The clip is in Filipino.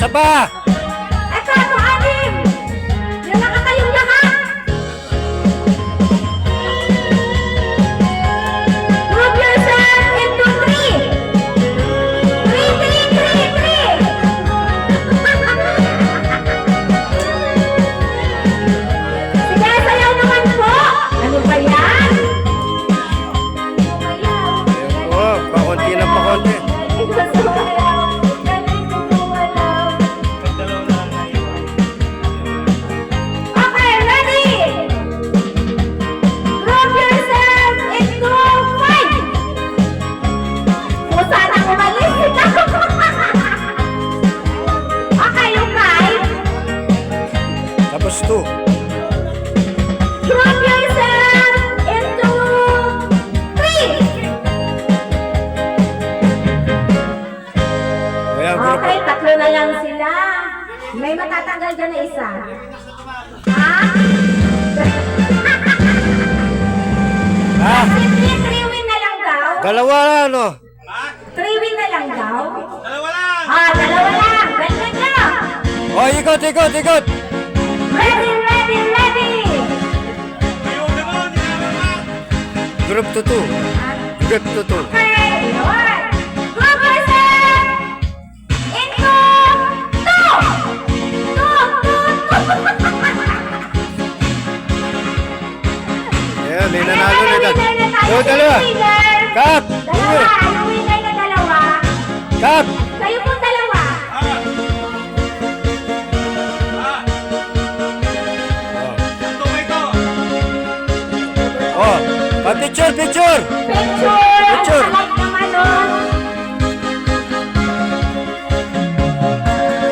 Isa pa! Ito, anim! Yung nakatayong lahat! Group yourself into three! Three! Sige, sayaw naman po! Ano ba yan? Oh, pakunti na pakunti. Okay, ready? Group yourself into five! Kung sana umalis ito. Okay, yung five. Tapos 2. Group yourself into three! Kaya group. Okay, tatlo na lang sila. May matatanggal dyan na isa. Ha? Ah, Three win na lang daw? dalawa ano? 3 win na lang daw? Dalawa lang! Ah, dalawa lang! Ganyan na! Oh, ikot, ikot, ikot! Ready, ready, ready! Group to 2. Group to 2. Okay, one. Group yourself into two! Ayan, may nanalo na dyan. Oh, dalawa. Kap! Dalawa! Ang winner na dalawa. Kap! Kayo pong dalawa. Oh, pa-picture, picture! Picture!